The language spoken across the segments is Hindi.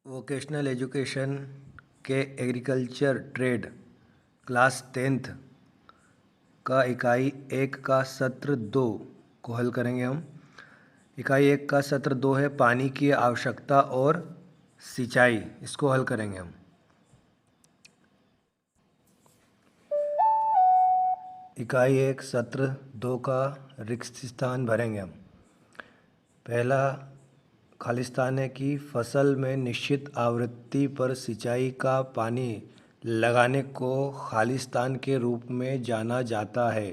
वोकेशनल एजुकेशन के एग्रीकल्चर ट्रेड क्लास 10th का इकाई 1 का सत्र 2 को हल करेंगे हम। इकाई 1 का सत्र 2 है पानी की आवश्यकता और सिंचाई। इसको हल करेंगे हम। इकाई 1 सत्र 2 का रिक्त स्थान भरेंगे हम। पहला खालिस्तान है कि फसल में निश्चित आवृत्ति पर सिंचाई का पानी लगाने को खालिस्तान के रूप में जाना जाता है।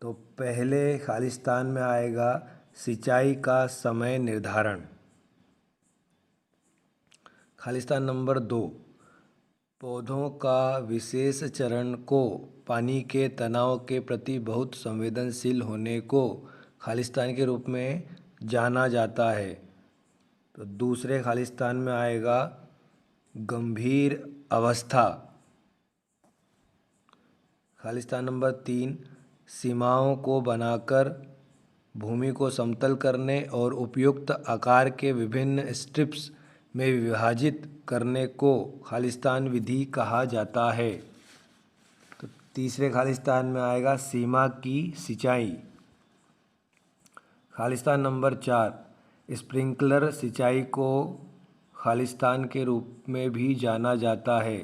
तो पहले खालिस्तान में आएगा सिंचाई का समय निर्धारण। खालिस्तान नंबर 2, पौधों का विशेष चरण को पानी के तनाव के प्रति बहुत संवेदनशील होने को खालिस्तान के रूप में जाना जाता है। तो दूसरे खालिस्तान में आएगा गंभीर अवस्था। खालिस्तान नंबर 3, सीमाओं को बनाकर भूमि को समतल करने और उपयुक्त आकार के विभिन्न स्ट्रिप्स में विभाजित करने को खालिस्तान विधि कहा जाता है। तो तीसरे खालिस्तान में आएगा सीमा की सिंचाई। खालिस्तान नंबर 4, स्प्रिंकलर सिंचाई को खालिस्तान के रूप में भी जाना जाता है।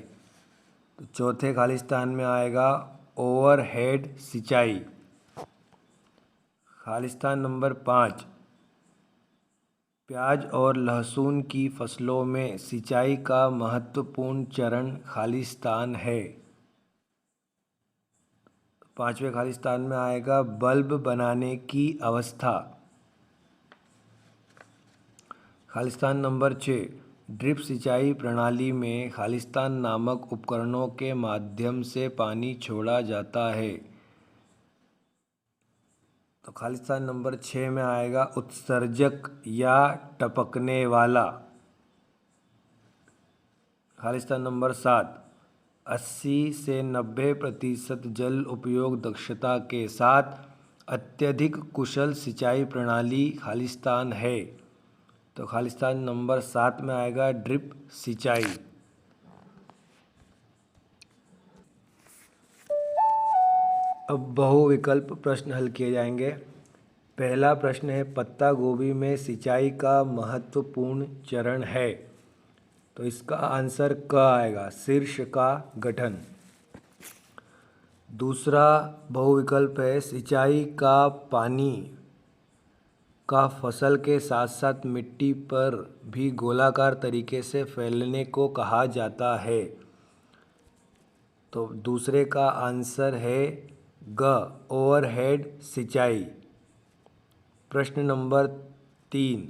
तो चौथे खालिस्तान में आएगा ओवरहेड सिंचाई। खालिस्तान नंबर 5, प्याज और लहसुन की फसलों में सिंचाई का महत्वपूर्ण चरण खालिस्तान है। पांचवें खालिस्तान में आएगा बल्ब बनाने की अवस्था। खालिस्तान नंबर 6, ड्रिप सिंचाई प्रणाली में खालिस्तान नामक उपकरणों के माध्यम से पानी छोड़ा जाता है। तो खालिस्तान नंबर 6 में आएगा उत्सर्जक या टपकने वाला। खालिस्तान नंबर 7, 80 से 90% जल उपयोग दक्षता के साथ अत्यधिक कुशल सिंचाई प्रणाली खालिस्तान है। तो खालिस्तान नंबर 7 में आएगा ड्रिप सिंचाई। अब बहुविकल्प प्रश्न हल किए जाएंगे। पहला प्रश्न है पत्ता गोभी में सिंचाई का महत्वपूर्ण चरण है। तो इसका आंसर क आएगा, शीर्ष का गठन। दूसरा बहुविकल्प है सिंचाई का पानी का फसल के साथ साथ मिट्टी पर भी गोलाकार तरीके से फैलने को कहा जाता है। तो दूसरे का आंसर है ग, ओवरहेड सिंचाई। प्रश्न नंबर 3,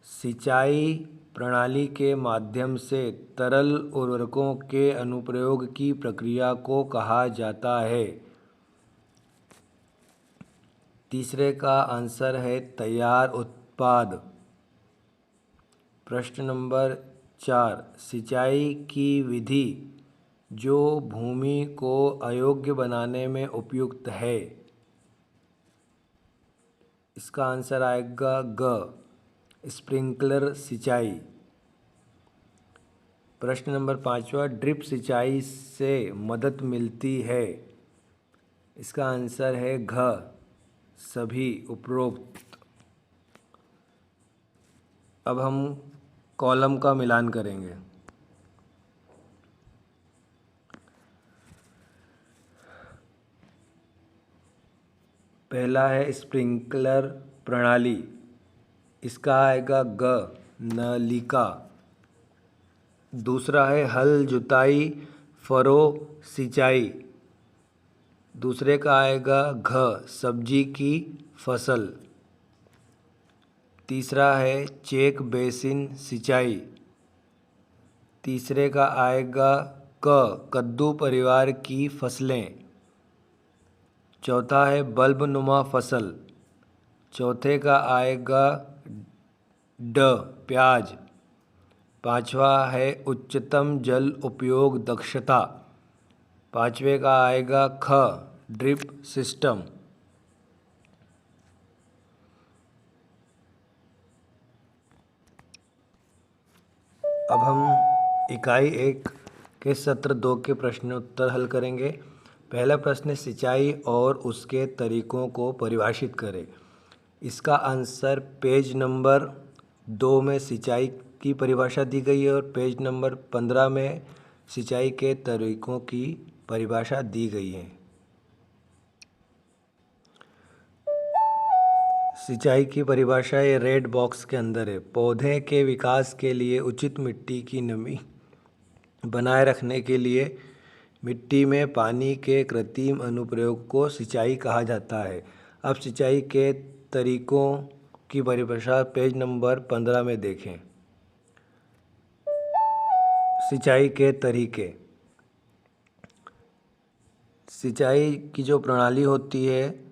सिंचाई प्रणाली के माध्यम से तरल उर्वरकों के अनुप्रयोग की प्रक्रिया को कहा जाता है। तीसरे का आंसर है तैयार उत्पाद। प्रश्न नंबर 4, सिंचाई की विधि जो भूमि को अयोग्य बनाने में उपयुक्त है। इसका आंसर आएगा ग, स्प्रिंकलर सिंचाई। प्रश्न नंबर 5वां, ड्रिप सिंचाई से मदद मिलती है। इसका आंसर है घ, सभी उपरोक्त। अब हम कॉलम का मिलान करेंगे। पहला है स्प्रिंकलर प्रणाली। इसका आएगा ग, नलिका। दूसरा है हल जुताई फरो सिंचाई। दूसरे का आएगा घ, सब्जी की फसल। तीसरा है चेक बेसिन सिंचाई। तीसरे का आएगा क, कद्दू परिवार की फसलें। चौथा है बल्ब नुमा फसल। चौथे का आएगा ड, प्याज। पांचवा है उच्चतम जल उपयोग दक्षता। पांचवे का आएगा ख, ड्रिप सिस्टम। अब हम इकाई 1 के सत्र 2 के प्रश्न उत्तर हल करेंगे। पहला प्रश्न है, सिंचाई और उसके तरीकों को परिभाषित करें। इसका आंसर पेज नंबर 2 में सिंचाई की परिभाषा दी गई है और पेज नंबर 15 में सिंचाई के तरीकों की परिभाषा दी गई है। सिंचाई की परिभाषा ये रेड बॉक्स के अंदर है। पौधे के विकास के लिए उचित मिट्टी की नमी बनाए रखने के लिए मिट्टी में पानी के कृत्रिम अनुप्रयोग को सिंचाई कहा जाता है। अब सिंचाई के तरीकों की परिभाषा पेज नंबर 15 में देखें। सिंचाई के तरीके। सिंचाई की जो प्रणाली होती है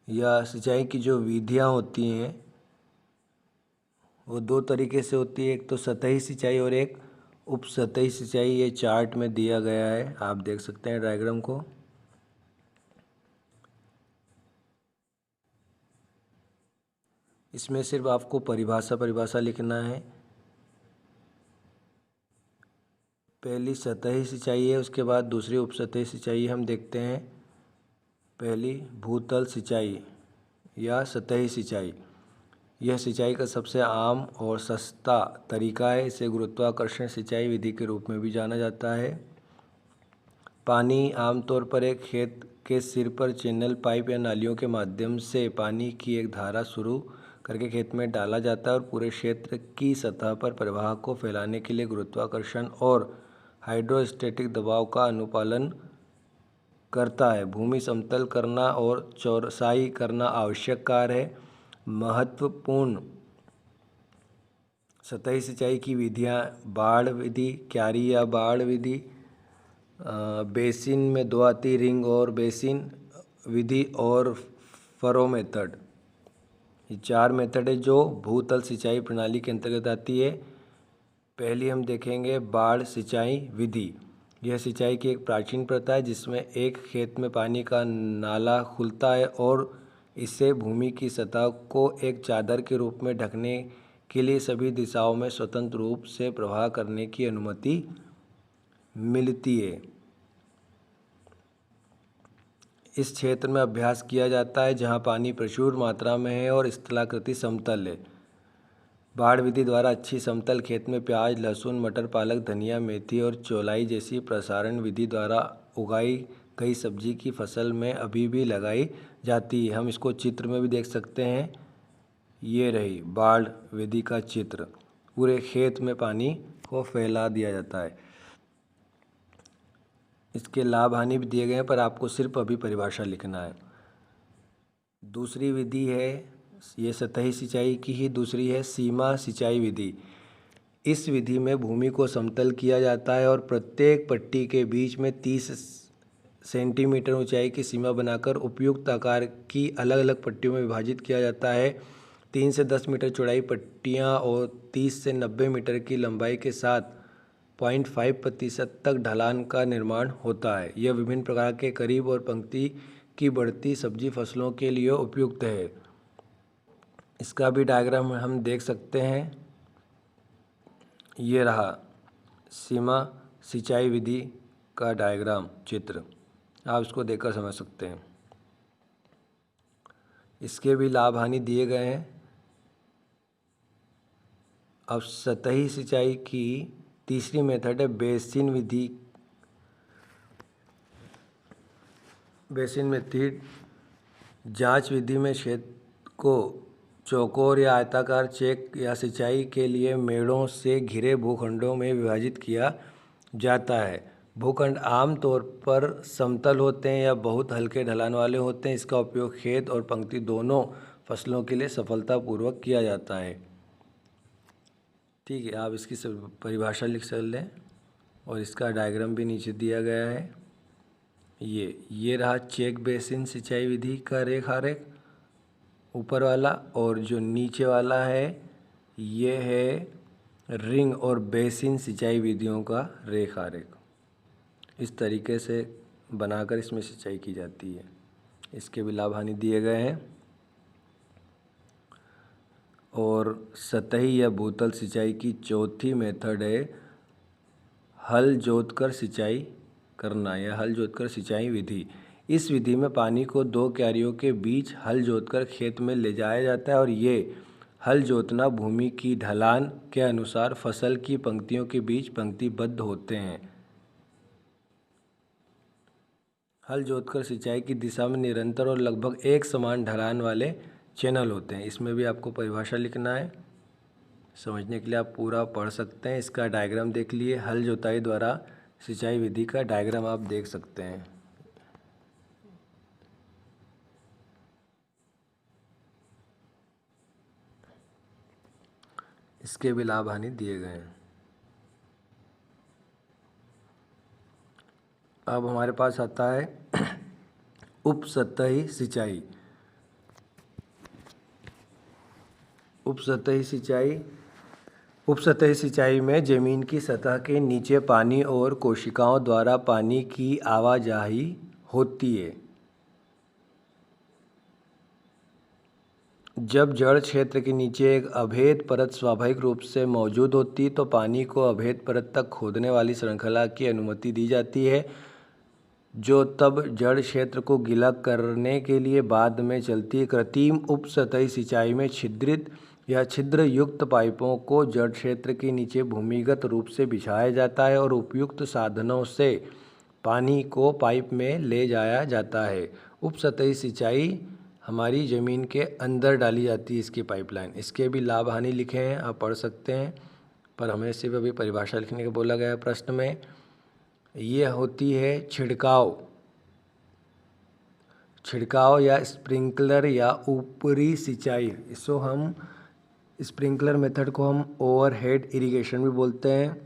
या सिंचाई की जो विधियाँ होती हैं वो दो तरीके से होती है। एक तो सतही सिंचाई और एक उपसतही सिंचाई। ये चार्ट में दिया गया है, आप देख सकते हैं डायग्राम को। इसमें सिर्फ आपको परिभाषा लिखना है। पहली सतही सिंचाई है, उसके बाद दूसरी उपसतही सिंचाई हम देखते हैं। पहली भूतल सिंचाई या सतही सिंचाई। यह सिंचाई का सबसे आम और सस्ता तरीका है। इसे गुरुत्वाकर्षण सिंचाई विधि के रूप में भी जाना जाता है। पानी आमतौर पर एक खेत के सिर पर चैनल पाइप या नालियों के माध्यम से पानी की एक धारा शुरू करके खेत में डाला जाता है और पूरे क्षेत्र की सतह पर प्रवाह को फैलाने के लिए गुरुत्वाकर्षण और हाइड्रोस्टैटिक दबाव का अनुपालन करता है। भूमि समतल करना और चौरसाई करना आवश्यक कार्य है। महत्वपूर्ण सतही सिंचाई की विधियाँ बाढ़ विधि, क्यारी या बाढ़ विधि, बेसिन में दो आती रिंग और बेसिन विधि और फरो मेथड। ये 4 मेथड है जो भूतल सिंचाई प्रणाली के अंतर्गत आती है। पहली हम देखेंगे बाढ़ सिंचाई विधि। यह सिंचाई की एक प्राचीन प्रथा है जिसमें एक खेत में पानी का नाला खुलता है और इससे भूमि की सतह को एक चादर के रूप में ढकने के लिए सभी दिशाओं में स्वतंत्र रूप से प्रवाह करने की अनुमति मिलती है। इस क्षेत्र में अभ्यास किया जाता है जहां पानी प्रचुर मात्रा में है और स्थलाकृति समतल है। बाढ़ विधि द्वारा अच्छी समतल खेत में प्याज, लहसुन, मटर, पालक, धनिया, मेथी और चौलाई जैसी प्रसारण विधि द्वारा उगाई गई सब्जी की फसल में अभी भी लगाई जाती है। हम इसको चित्र में भी देख सकते हैं। ये रही बाढ़ विधि का चित्र। पूरे खेत में पानी को फैला दिया जाता है। इसके लाभ हानि भी दिए गए हैं पर आपको सिर्फ अभी परिभाषा लिखना है। दूसरी विधि है, ये सतही सिंचाई की ही दूसरी है, सीमा सिंचाई विधि। इस विधि में भूमि को समतल किया जाता है और प्रत्येक पट्टी के बीच में 30 सेंटीमीटर ऊंचाई की सीमा बनाकर उपयुक्त आकार की अलग अलग पट्टियों में विभाजित किया जाता है। 3 से 10 मीटर चौड़ाई पट्टियाँ और 30 से 90 मीटर की लंबाई के साथ 0.5% तक ढलान का निर्माण होता है। यह विभिन्न प्रकार के करीब और पंक्ति की बढ़ती सब्जी फसलों के लिए उपयुक्त है। इसका भी डायग्राम हम देख सकते हैं। ये रहा सीमा सिंचाई विधि का डायग्राम चित्र, आप इसको देखकर समझ सकते हैं। इसके भी लाभ हानि दिए गए हैं। अब सतही सिंचाई की तीसरी मेथड है बेसिन विधि। बेसिन मेथड जांच विधि में क्षेत्र को चौकोर या आयताकार चेक या सिंचाई के लिए मेड़ों से घिरे भूखंडों में विभाजित किया जाता है। भूखंड आमतौर पर समतल होते हैं या बहुत हल्के ढलान वाले होते हैं। इसका उपयोग खेत और पंक्ति दोनों फसलों के लिए सफलतापूर्वक किया जाता है। ठीक है, आप इसकी परिभाषा लिख कर लें और इसका डायग्राम भी नीचे दिया गया है। ये रहा चेक बेसिन सिंचाई विधि का रेखारेख ऊपर वाला, और जो नीचे वाला है ये है रिंग और बेसिन सिंचाई विधियों का रेखारेख। इस तरीके से बनाकर इसमें सिंचाई की जाती है। इसके भी लाभ हानि दिए गए हैं। और सतही या बोतल सिंचाई की चौथी मेथड है हल जोतकर सिंचाई करना या हल जोतकर सिंचाई विधि। इस विधि में पानी को दो क्यारियों के बीच हल जोतकर खेत में ले जाया जाता है और ये हल जोतना भूमि की ढलान के अनुसार फसल की पंक्तियों के बीच पंक्तिबद्ध होते हैं। हल जोतकर सिंचाई की दिशा में निरंतर और लगभग एक समान ढलान वाले चैनल होते हैं। इसमें भी आपको परिभाषा लिखना है। समझने के लिए आप पूरा पढ़ सकते हैं। इसका डायग्राम देख लिए। हल जोताई द्वारा सिंचाई विधि का डायग्राम आप देख सकते हैं। इसके भी लाभ हानि दिए गए हैं। अब हमारे पास आता है उपसतही सिंचाई। उपसतही सिंचाई में जमीन की सतह के नीचे पानी और कोशिकाओं द्वारा पानी की आवाजाही होती है। जब जड़ क्षेत्र के नीचे एक अभेद परत स्वाभाविक रूप से मौजूद होती तो पानी को अभेद परत तक खोदने वाली श्रृंखला की अनुमति दी जाती है, जो तब जड़ क्षेत्र को गीला करने के लिए बाद में चलती है। कृत्रिम उपसतही सिंचाई में छिद्रित या छिद्र युक्त पाइपों को जड़ क्षेत्र के नीचे भूमिगत रूप से बिछाया जाता है और उपयुक्त साधनों से पानी को पाइप में ले जाया जाता है। उपसतही सिंचाई हमारी ज़मीन के अंदर डाली जाती है इसकी पाइपलाइन। इसके भी लाभ हानि लिखे हैं, आप पढ़ सकते हैं, पर हमें सिर्फ अभी परिभाषा लिखने को बोला गया है प्रश्न में। ये होती है छिड़काव या स्प्रिंकलर या ऊपरी सिंचाई। इसको हम स्प्रिंकलर मेथड को हम ओवरहेड इरिगेशन भी बोलते हैं।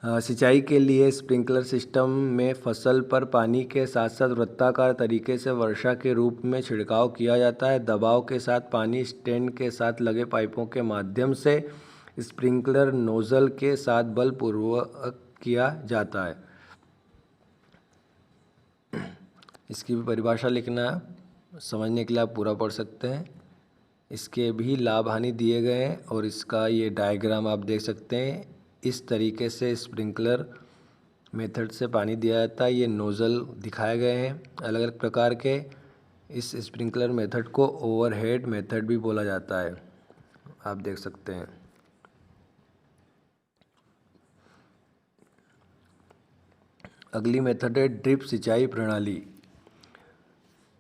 सिंचाई के लिए स्प्रिंकलर सिस्टम में फसल पर पानी के साथ साथ वृत्ताकार तरीके से वर्षा के रूप में छिड़काव किया जाता है। दबाव के साथ पानी स्टैंड के साथ लगे पाइपों के माध्यम से स्प्रिंकलर नोजल के साथ बलपूर्वक किया जाता है। इसकी भी परिभाषा लिखना है, समझने के लिए आप पूरा पढ़ सकते हैं। इसके भी लाभ हानि दिए गए हैं और इसका ये डायग्राम आप देख सकते हैं। इस तरीके से स्प्रिंकलर मेथड से पानी दिया जाता है। ये नोज़ल दिखाए गए हैं अलग अलग प्रकार के। इस स्प्रिंकलर मेथड को ओवरहेड मेथड भी बोला जाता है, आप देख सकते हैं। अगली मेथड है ड्रिप सिंचाई प्रणाली।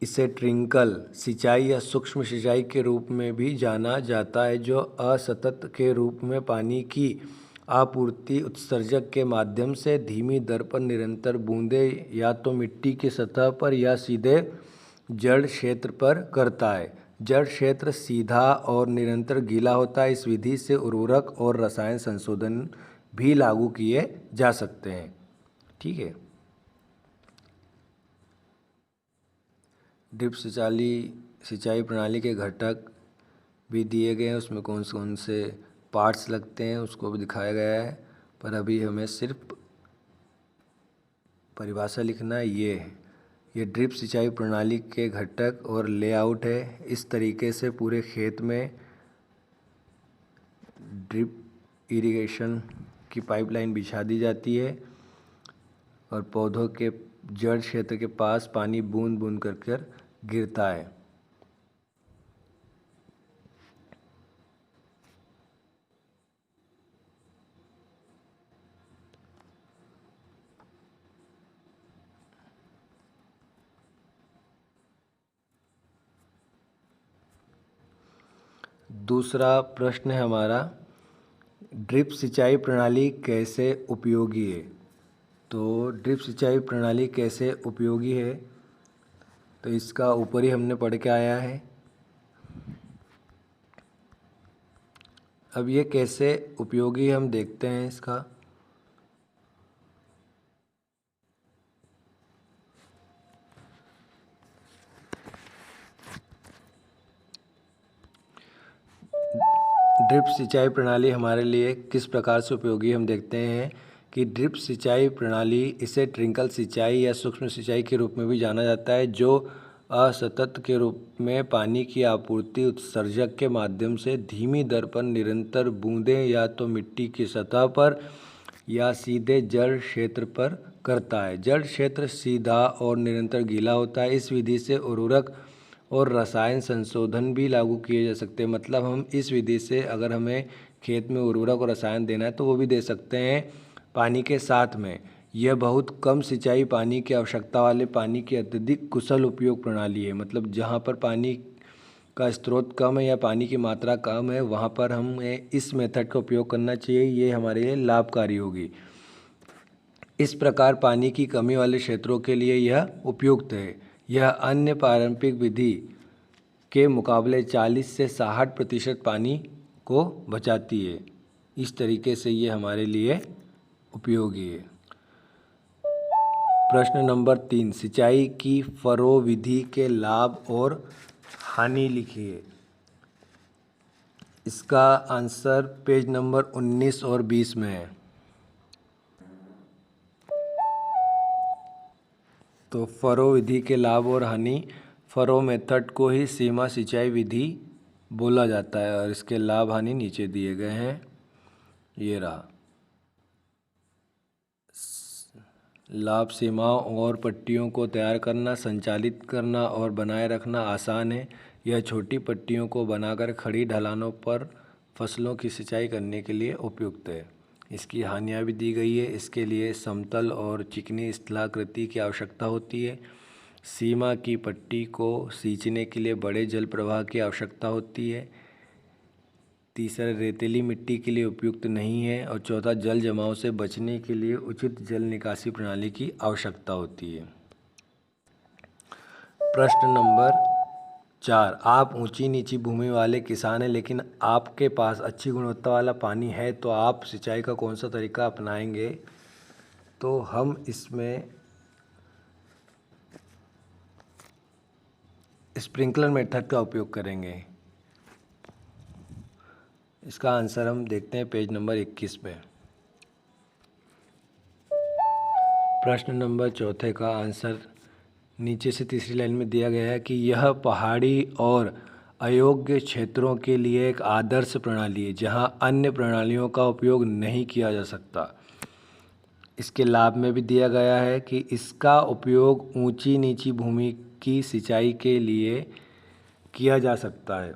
इसे ट्रिंकल सिंचाई या सूक्ष्म सिंचाई के रूप में भी जाना जाता है, जो असतत के रूप में पानी की आपूर्ति उत्सर्जक के माध्यम से धीमी दर पर निरंतर बूंदें या तो मिट्टी की सतह पर या सीधे जड़ क्षेत्र पर करता है। जड़ क्षेत्र सीधा और निरंतर गीला होता है। इस विधि से उर्वरक और रसायन संशोधन भी लागू किए जा सकते हैं। ठीक है। ड्रिप सिंचाई प्रणाली के घटक भी दिए गए हैं, उसमें कौन से पार्ट्स लगते हैं उसको भी दिखाया गया है, पर अभी हमें सिर्फ परिभाषा लिखना है। ये ड्रिप सिंचाई प्रणाली के घटक और लेआउट है। इस तरीके से पूरे खेत में ड्रिप इरिगेशन की पाइपलाइन बिछा दी जाती है और पौधों के जड़ क्षेत्र के पास पानी बूंद बूंद कर गिरता है। दूसरा प्रश्न है हमारा, ड्रिप सिंचाई प्रणाली कैसे उपयोगी है। तो ड्रिप सिंचाई प्रणाली कैसे उपयोगी है, तो इसका ऊपर ही हमने पढ़ के आया है। अब ये कैसे उपयोगी हम देखते हैं इसका। ड्रिप सिंचाई प्रणाली हमारे लिए किस प्रकार से उपयोगी हम देखते हैं कि ड्रिप सिंचाई प्रणाली, इसे ट्रिंकल सिंचाई या सूक्ष्म सिंचाई के रूप में भी जाना जाता है, जो असतत के रूप में पानी की आपूर्ति उत्सर्जक के माध्यम से धीमी दर पर निरंतर बूंदें या तो मिट्टी की सतह पर या सीधे जड़ क्षेत्र पर करता है। जड़ क्षेत्र सीधा और निरंतर गीला होता है। इस विधि से उर्वरक और रसायन संशोधन भी लागू किए जा सकते हैं। मतलब हम इस विधि से अगर हमें खेत में उर्वरक और रसायन देना है तो वो भी दे सकते हैं पानी के साथ में। यह बहुत कम सिंचाई पानी की आवश्यकता वाले पानी की अत्यधिक कुशल उपयोग प्रणाली है। मतलब जहाँ पर पानी का स्रोत कम है या पानी की मात्रा कम है वहाँ पर हमें इस मेथड का उपयोग करना चाहिए। ये हमारे लिए लाभकारी होगी। इस प्रकार पानी की कमी वाले क्षेत्रों के लिए यह उपयुक्त है। यह अन्य पारंपरिक विधि के मुकाबले 40 से 60% पानी को बचाती है। इस तरीके से ये हमारे लिए उपयोगी है। प्रश्न नंबर 3, सिंचाई की फरो विधि के लाभ और हानि लिखिए। इसका आंसर पेज नंबर 19 और 20 में है। तो फरो विधि के लाभ और हानि, फरो मेथड को ही सीमा सिंचाई विधि बोला जाता है और इसके लाभ हानि नीचे दिए गए हैं। ये रहा। लाभ, सीमाओं और पट्टियों को तैयार करना, संचालित करना और बनाए रखना आसान है। यह छोटी पट्टियों को बनाकर खड़ी ढलानों पर फसलों की सिंचाई करने के लिए उपयुक्त है। इसकी हानियाँ भी दी गई है। इसके लिए समतल और चिकनी स्थलाकृति की आवश्यकता होती है। सीमा की पट्टी को सींचने के लिए बड़े जल प्रवाह की आवश्यकता होती है। तीसरा, रेतीली मिट्टी के लिए उपयुक्त नहीं है। और चौथा, जल जमाव से बचने के लिए उचित जल निकासी प्रणाली की आवश्यकता होती है। प्रश्न नंबर 4, आप ऊंची नीची भूमि वाले किसान हैं लेकिन आपके पास अच्छी गुणवत्ता वाला पानी है तो आप सिंचाई का कौन सा तरीका अपनाएंगे? तो हम इसमें स्प्रिंकलर मेथड का उपयोग करेंगे। इसका आंसर हम देखते हैं पेज नंबर 21 पे। प्रश्न नंबर 4 का आंसर नीचे से तीसरी लाइन में दिया गया है कि यह पहाड़ी और अयोग्य क्षेत्रों के लिए एक आदर्श प्रणाली है जहां अन्य प्रणालियों का उपयोग नहीं किया जा सकता। इसके लाभ में भी दिया गया है कि इसका उपयोग ऊंची नीची भूमि की सिंचाई के लिए किया जा सकता है।